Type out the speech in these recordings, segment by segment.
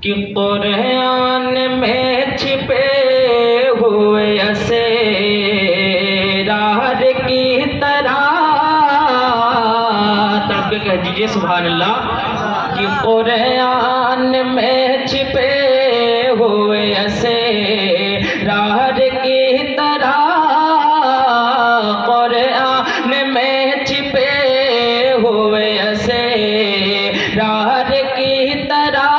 کہ قرآن میں چھپے ہوئے اسرار کی طرح تڑپ کے کہہ دیجئے سبحان اللہ کہ قرآن میں چھپے ہوئے اسرار کی طرح قرآن میں چھپے ہوئے اسرار کی طرح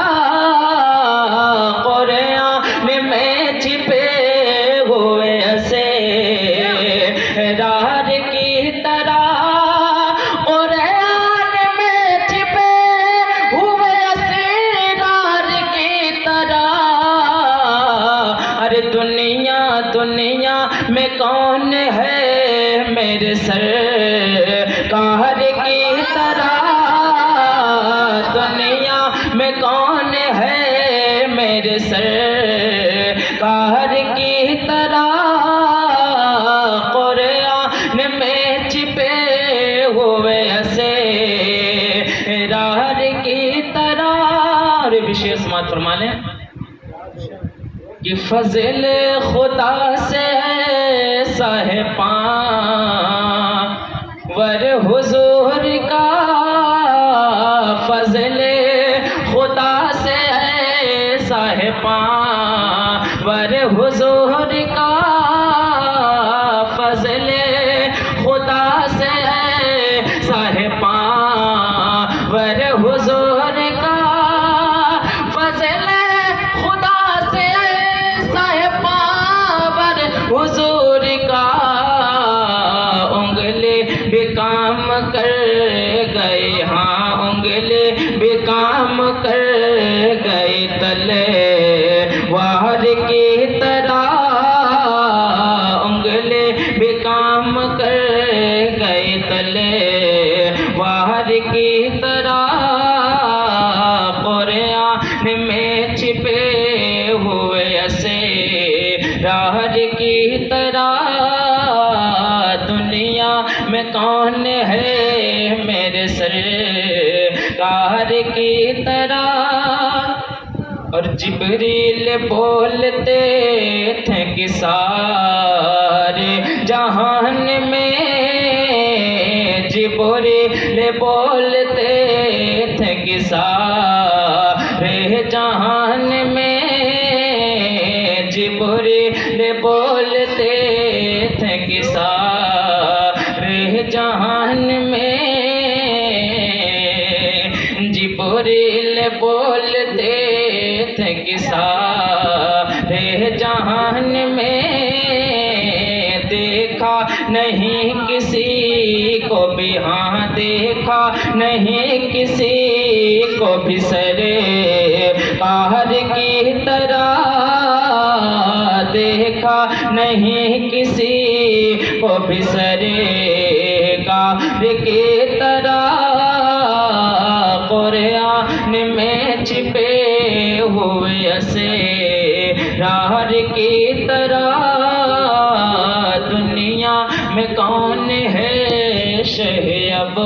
قرآن میں چھپے ہوئے اسرار کی طرح قرآن میں چھپے ہوئے اسرار کی طرح ارے دنیا دنیا میں کون ہے میرے سرکار کی طرح دنیا میں کون ہے میرے سرکار کی طرح قرآن میں چھپے ہوئے اسرار کی طرح اور وشیش سماعت فرما لیں کہ فضل خدا سے ایسا ہے پاور حضور کا فضل خدا سے ایسا ہے پاور حضور کا فضل خدا سے ایسا ہے پاور حضور کا فضل خدا سے ایسا ہے پاور حضور کا انگلی بھی کام کر گئے ہاں انگلی بھی کام کر گئے تلوار کی طرح انگلی بھی کام کر گئے تلوار کی طرح قرآن میں چھپے ہوئے اسرار کی طرح دنیا میں کون ہے میرے سرکار کی طرح اور جبریل بولتے تھے کہ سارے جہان میں جبریل بولتے تھے کہ سارے جہان میں جبریل بولتے تھے کہ سارے جہان میں جبریل بولتے تھے کہ سارے جہان میں دیکھا نہیں کسی کو بھی ہاں دیکھا نہیں کسی کو بھی سرکار کی طرح دیکھا نہیں کسی کو بھی سرکار کی طرح قرآن میں چھپے ہوئے اسرار کی طرح دنیا میں کون ہے شہ اب